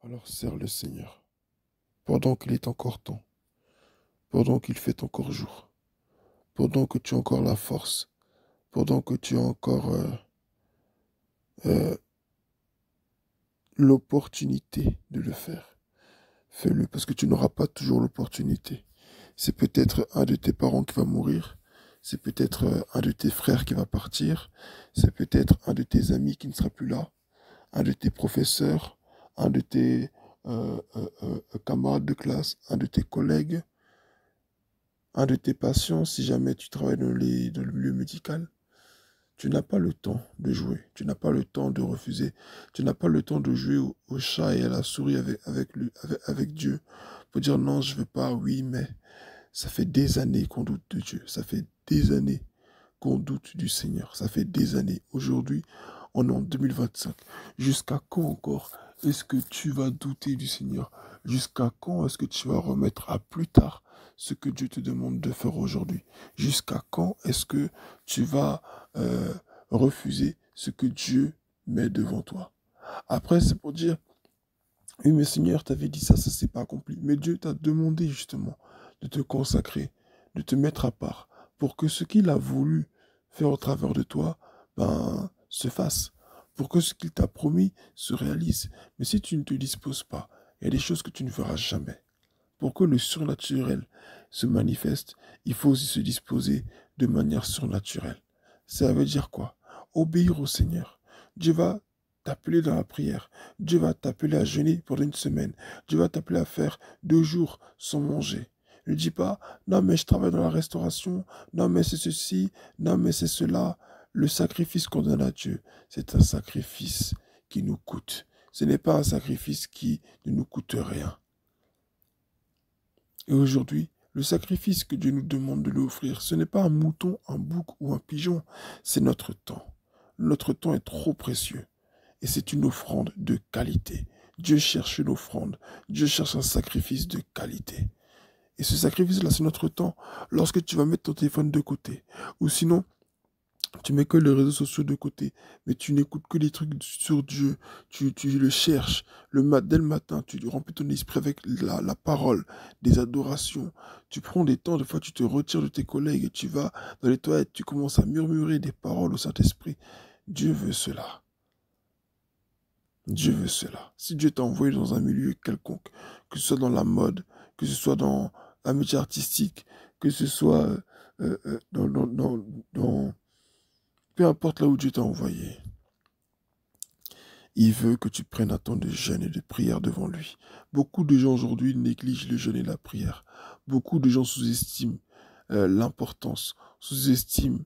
Alors sers le Seigneur, pendant qu'il est encore temps, pendant qu'il fait encore jour, pendant que tu as encore la force, pendant que tu as encore euh, l'opportunité de le faire. Fais-le parce que tu n'auras pas toujours l'opportunité. C'est peut-être un de tes parents qui va mourir, c'est peut-être un de tes frères qui va partir, c'est peut-être un de tes amis qui ne sera plus là, un de tes professeurs, un de tes camarades de classe, un de tes collègues, un de tes patients si jamais tu travailles dans le milieu médical. Tu n'as pas le temps de jouer, tu n'as pas le temps de refuser, tu n'as pas le temps de jouer au chat et à la souris avec Dieu pour dire non, je veux pas, oui, mais ça fait des années qu'on doute de Dieu, ça fait des années qu'on doute du Seigneur, ça fait des années. Aujourd'hui, on est en 2025. Jusqu'à quand encore est-ce que tu vas douter du Seigneur? Jusqu'à quand est-ce que tu vas remettre à plus tard ce que Dieu te demande de faire aujourd'hui? Jusqu'à quand est-ce que tu vas euh, refuser ce que Dieu met devant toi? Après, c'est pour dire, oui, mais Seigneur, t'avais dit ça, ça s'est pas accompli. Mais Dieu t'a demandé justement de te consacrer, de te mettre à part, pour que ce qu'il a voulu faire au travers de toi, ben, se fasse. Pour que ce qu'il t'a promis se réalise. Mais si tu ne te disposes pas, il y a des choses que tu ne feras jamais. Pour que le surnaturel se manifeste, il faut aussi se disposer de manière surnaturelle. Ça veut dire quoi? Obéir au Seigneur. Dieu va t'appeler dans la prière. Dieu va t'appeler à jeûner pendant une semaine. Dieu va t'appeler à faire 2 jours sans manger. Ne dis pas, non mais je travaille dans la restauration, non mais c'est ceci, non mais c'est cela. Le sacrifice qu'on donne à Dieu, c'est un sacrifice qui nous coûte. Ce n'est pas un sacrifice qui ne nous coûte rien. Et aujourd'hui, le sacrifice que Dieu nous demande de lui offrir, ce n'est pas un mouton, un bouc ou un pigeon, c'est notre temps. Notre temps est trop précieux et c'est une offrande de qualité. Dieu cherche une offrande, Dieu cherche un sacrifice de qualité. Et ce sacrifice-là, c'est notre temps. Lorsque tu vas mettre ton téléphone de côté, ou sinon, tu mets que les réseaux sociaux de côté, mais tu n'écoutes que des trucs sur Dieu. Tu le cherches. Dès le matin, tu remplis ton esprit avec la parole, des adorations. Tu prends des temps, des fois tu te retires de tes collègues et tu vas dans les toilettes, tu commences à murmurer des paroles au Saint-Esprit. Dieu veut cela. Dieu veut cela. Si Dieu t'a envoyé dans un milieu quelconque, que ce soit dans la mode, que ce soit dans un métier artistique, que ce soit dans peu importe là où Dieu t'a envoyé, il veut que tu prennes un temps de jeûne et de prière devant lui. Beaucoup de gens aujourd'hui négligent le jeûne et la prière. Beaucoup de gens sous-estiment l'importance, sous-estiment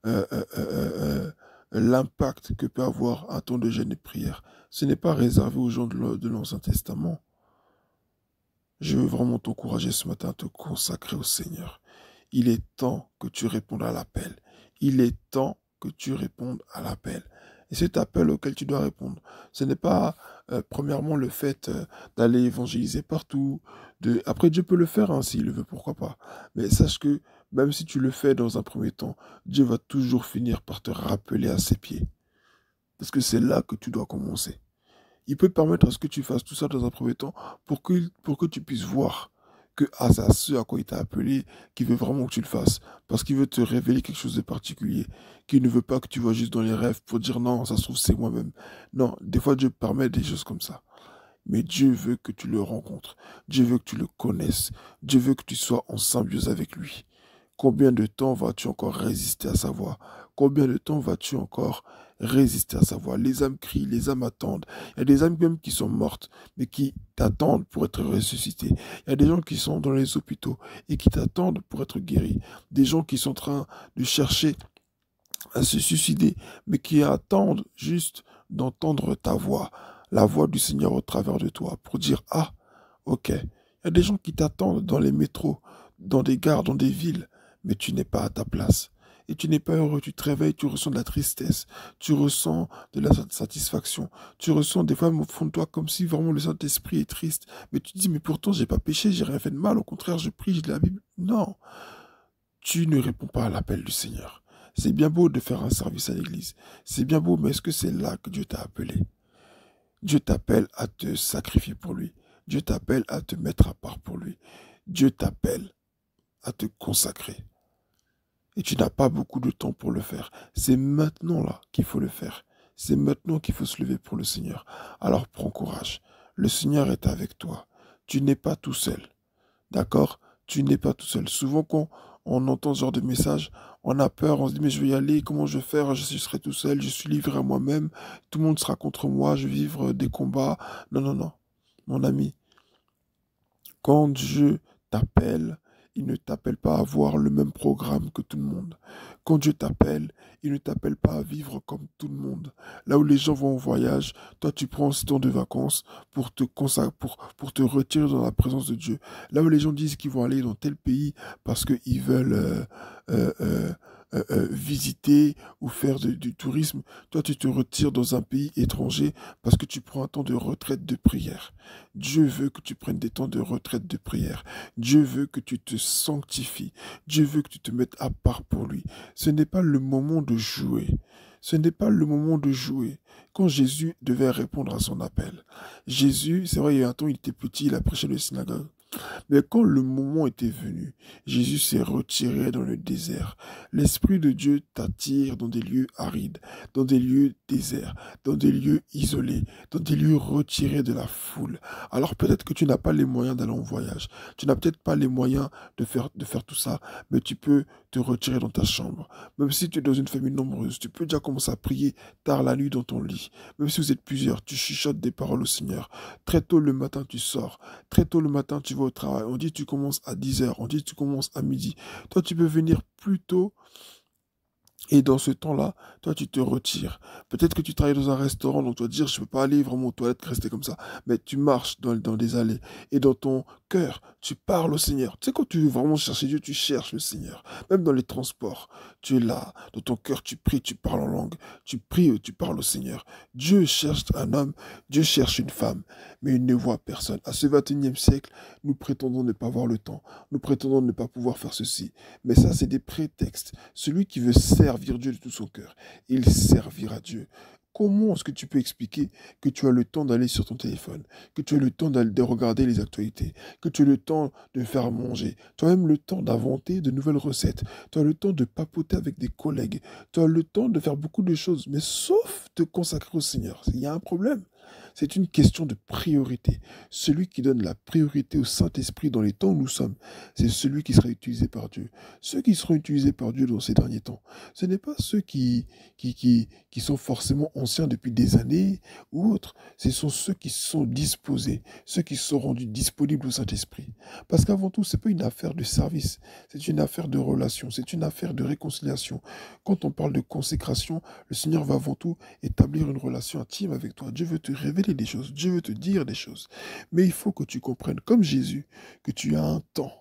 euh, euh, euh, l'impact que peut avoir un temps de jeûne et de prière. Ce n'est pas réservé aux gens de l'Ancien Testament. Je veux vraiment t'encourager ce matin à te consacrer au Seigneur. Il est temps que tu répondes à l'appel. Il est temps que tu répondes à l'appel. Et cet appel auquel tu dois répondre, ce n'est pas premièrement le fait d'aller évangéliser partout. Après, Dieu peut le faire hein, s'il le veut, pourquoi pas. Mais sache que même si tu le fais dans un premier temps, Dieu va toujours finir par te rappeler à ses pieds. Parce que c'est là que tu dois commencer. Il peut permettre à ce que tu fasses tout ça dans un premier temps pour que tu puisses voir que c'est à ce à quoi il t'a appelé qu'il veut vraiment que tu le fasses. Parce qu'il veut te révéler quelque chose de particulier. Qu'il ne veut pas que tu vois juste dans les rêves pour dire non, ça se trouve c'est moi-même. Non, des fois Dieu permet des choses comme ça. Mais Dieu veut que tu le rencontres. Dieu veut que tu le connaisses. Dieu veut que tu sois en symbiose avec lui. Combien de temps vas-tu encore résister à sa voix? Combien de temps vas-tu encore résister à sa voix? Les âmes crient, les âmes attendent. Il y a des âmes même qui sont mortes, mais qui t'attendent pour être ressuscitées. Il y a des gens qui sont dans les hôpitaux et qui t'attendent pour être guéris. Des gens qui sont en train de chercher à se suicider, mais qui attendent juste d'entendre ta voix, la voix du Seigneur au travers de toi, pour dire, ah, ok. Il y a des gens qui t'attendent dans les métros, dans des gares, dans des villes, mais tu n'es pas à ta place. Et tu n'es pas heureux, tu te réveilles, tu ressens de la tristesse, tu ressens de la satisfaction, tu ressens des fois au fond de toi comme si vraiment le Saint-Esprit est triste, mais tu te dis, mais pourtant j'ai pas péché, j'ai rien fait de mal, au contraire je prie, j'ai de la Bible. Non, tu ne réponds pas à l'appel du Seigneur. C'est bien beau de faire un service à l'église. C'est bien beau, mais est-ce que c'est là que Dieu t'a appelé? Dieu t'appelle à te sacrifier pour lui. Dieu t'appelle à te mettre à part pour lui. Dieu t'appelle à te consacrer. Et tu n'as pas beaucoup de temps pour le faire. C'est maintenant là qu'il faut le faire. C'est maintenant qu'il faut se lever pour le Seigneur. Alors prends courage. Le Seigneur est avec toi. Tu n'es pas tout seul. D'accord? Tu n'es pas tout seul. Souvent quand on entend ce genre de message, on a peur, on se dit mais je vais y aller, comment je vais faire? Je serai tout seul, je suis livré à moi-même, tout le monde sera contre moi, je vais vivre des combats. Non, non, non. Mon ami, quand Dieu t'appelle, il ne t'appelle pas à avoir le même programme que tout le monde. Quand Dieu t'appelle, il ne t'appelle pas à vivre comme tout le monde. Là où les gens vont en voyage, toi tu prends ce temps de vacances pour te pour te retirer dans la présence de Dieu. Là où les gens disent qu'ils vont aller dans tel pays parce qu'ils veulent visiter ou faire du tourisme, toi tu te retires dans un pays étranger parce que tu prends un temps de retraite de prière. Dieu veut que tu prennes des temps de retraite de prière. Dieu veut que tu te sanctifies. Dieu veut que tu te mettes à part pour lui. Ce n'est pas le moment de jouer. Ce n'est pas le moment de jouer. Quand Jésus devait répondre à son appel, Jésus, c'est vrai, il y a un temps, il était petit, il a prêché dans les synagogues. Mais quand le moment était venu, Jésus s'est retiré dans le désert. L'Esprit de Dieu t'attire dans des lieux arides, dans des lieux déserts, dans des lieux isolés, dans des lieux retirés de la foule. Alors peut-être que tu n'as pas les moyens d'aller en voyage, tu n'as peut-être pas les moyens de faire tout ça, mais tu peux te retirer dans ta chambre. Même si tu es dans une famille nombreuse, tu peux déjà commencer à prier tard la nuit dans ton lit. Même si vous êtes plusieurs, tu chuchotes des paroles au Seigneur. Très tôt le matin, tu sors. Très tôt le matin, tu vas au travail. On dit que tu commences à 10 heures. On dit que tu commences à midi. Toi, tu peux venir plus tôt et dans ce temps-là, toi, tu te retires. Peut-être que tu travailles dans un restaurant, donc tu vas te dire, je ne peux pas aller vraiment aux toilettes, rester comme ça. Mais tu marches dans des allées. Et dans ton cœur, tu parles au Seigneur. Tu sais, quand tu veux vraiment chercher Dieu, tu cherches le Seigneur. Même dans les transports, tu es là. Dans ton cœur, tu pries, tu parles en langue. Tu pries, tu parles au Seigneur. Dieu cherche un homme, Dieu cherche une femme, mais il ne voit personne. À ce 21e siècle, nous prétendons ne pas avoir le temps. Nous prétendons ne pas pouvoir faire ceci. Mais ça, c'est des prétextes. Celui qui veut servir Dieu de tout son cœur, il servira Dieu. Comment est-ce que tu peux expliquer que tu as le temps d'aller sur ton téléphone, que tu as le temps de regarder les actualités, que tu as le temps de faire manger, tu as même le temps d'inventer de nouvelles recettes, tu as le temps de papoter avec des collègues, tu as le temps de faire beaucoup de choses, mais sauf te consacrer au Seigneur. Il y a un problème. C'est une question de priorité. Celui qui donne la priorité au Saint-Esprit dans les temps où nous sommes, c'est celui qui sera utilisé par Dieu. Ceux qui seront utilisés par Dieu dans ces derniers temps, ce n'est pas ceux qui sont forcément anciens depuis des années ou autres. Ce sont ceux qui sont disposés, ceux qui sont rendus disponibles au Saint-Esprit. Parce qu'avant tout, ce n'est pas une affaire de service, c'est une affaire de relation, c'est une affaire de réconciliation. Quand on parle de consécration, le Seigneur va avant tout établir une relation intime avec toi. Dieu veut te révéler des choses, Dieu veut te dire des choses. Mais il faut que tu comprennes, comme Jésus, que tu as un temps.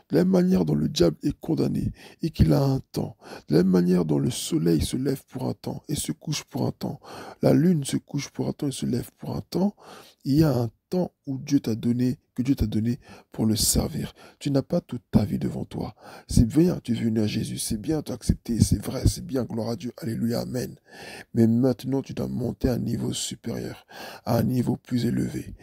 De la même manière dont le diable est condamné et qu'il a un temps, de la même manière dont le soleil se lève pour un temps et se couche pour un temps, la lune se couche pour un temps et se lève pour un temps, il y a un temps où Dieu t'a donné, que Dieu t'a donné pour le servir. Tu n'as pas toute ta vie devant toi. C'est bien, tu es venu à Jésus, c'est bien, tu as accepté, c'est vrai, c'est bien, gloire à Dieu, alléluia, amen. Mais maintenant, tu dois monter à un niveau supérieur, à un niveau plus élevé.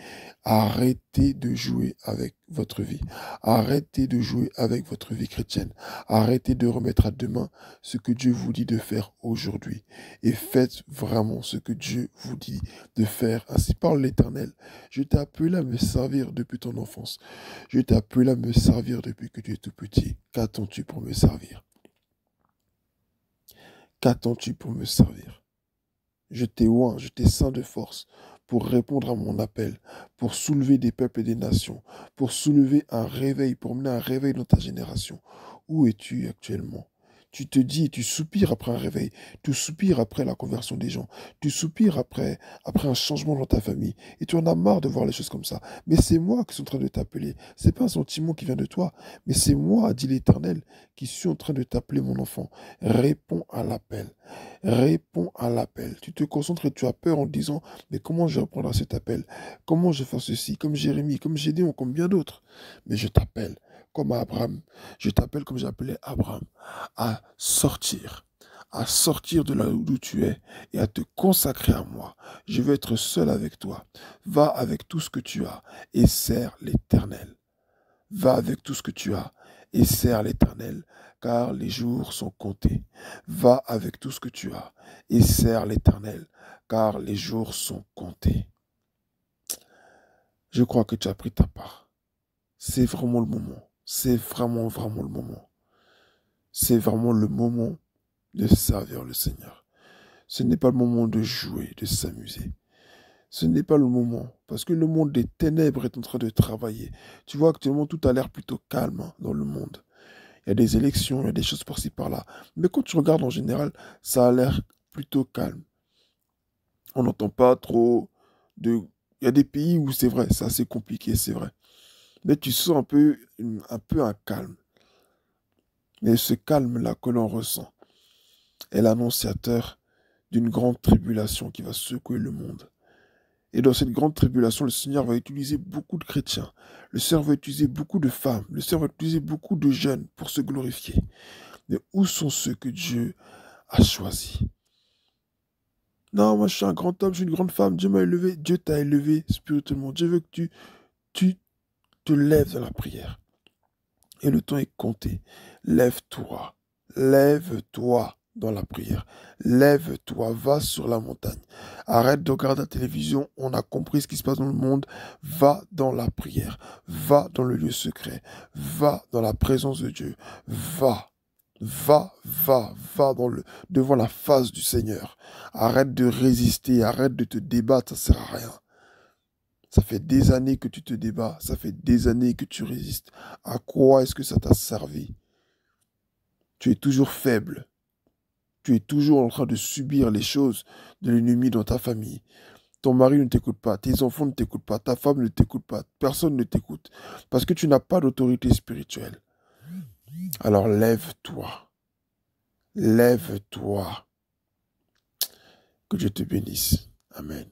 Arrêtez de jouer avec votre vie. Arrêtez de jouer avec votre vie chrétienne. Arrêtez de remettre à demain ce que Dieu vous dit de faire aujourd'hui. Et faites vraiment ce que Dieu vous dit de faire. Ainsi parle l'Éternel. Je t'ai appelé à me servir depuis ton enfance. Je t'ai appelé à me servir depuis que tu es tout petit. Qu'attends-tu pour me servir? Qu'attends-tu pour me servir? Je t'ai oint, je t'ai ceint de force pour répondre à mon appel, pour soulever des peuples et des nations, pour soulever un réveil, pour mener un réveil dans ta génération. Où es-tu actuellement? Tu te dis, tu soupires après un réveil, tu soupires après la conversion des gens, tu soupires après un changement dans ta famille, et tu en as marre de voir les choses comme ça. Mais c'est moi qui suis en train de t'appeler. C'est pas un sentiment qui vient de toi, mais c'est moi, dit l'Éternel, qui suis en train de t'appeler, mon enfant. Réponds à l'appel. Réponds à l'appel. Tu te concentres et tu as peur en te disant, mais comment je vais répondre à cet appel? Comment je vais faire ceci? Comme Jérémie, comme Gédéon, comme bien d'autres. Mais je t'appelle comme à Abraham. Je t'appelle comme j'ai appelé Abraham à sortir, à sortir de là où tu es et à te consacrer à moi. Je veux être seul avec toi. Va avec tout ce que tu as et sers l'Éternel. Va avec tout ce que tu as et sers l'Éternel, car les jours sont comptés. Va avec tout ce que tu as et sers l'Éternel, car les jours sont comptés. Je crois que tu as pris ta part. C'est vraiment le moment. C'est vraiment, vraiment le moment. C'est vraiment le moment de servir le Seigneur. Ce n'est pas le moment de jouer, de s'amuser. Ce n'est pas le moment, parce que le monde des ténèbres est en train de travailler. Tu vois, actuellement, tout a l'air plutôt calme dans le monde. Il y a des élections, il y a des choses par-ci, par-là. Mais quand tu regardes en général, ça a l'air plutôt calme. On n'entend pas trop de... Il y a des pays où c'est vrai, c'est assez compliqué, c'est vrai. Mais tu sens un calme. Mais ce calme-là que l'on ressent est l'annonciateur d'une grande tribulation qui va secouer le monde. Et dans cette grande tribulation, le Seigneur va utiliser beaucoup de chrétiens. Le Seigneur va utiliser beaucoup de femmes. Le Seigneur va utiliser beaucoup de jeunes pour se glorifier. Mais où sont ceux que Dieu a choisis? Non, moi je suis un grand homme, je suis une grande femme. Dieu m'a élevé. Dieu t'a élevé spirituellement. Dieu veut que tu te lèves dans la prière. Et le temps est compté. Lève-toi. Lève-toi dans la prière. Lève-toi, va sur la montagne. Arrête de regarder la télévision, on a compris ce qui se passe dans le monde. Va dans la prière. Va dans le lieu secret. Va dans la présence de Dieu. Va. Va devant la face du Seigneur. Arrête de résister, arrête de te débattre, ça sert à rien. Ça fait des années que tu te débats, ça fait des années que tu résistes. À quoi est-ce que ça t'a servi? Tu es toujours faible. Tu es toujours en train de subir les choses de l'ennemi dans ta famille. Ton mari ne t'écoute pas, tes enfants ne t'écoutent pas, ta femme ne t'écoute pas, personne ne t'écoute. Parce que tu n'as pas d'autorité spirituelle. Alors lève-toi. Lève-toi. Que Dieu te bénisse. Amen.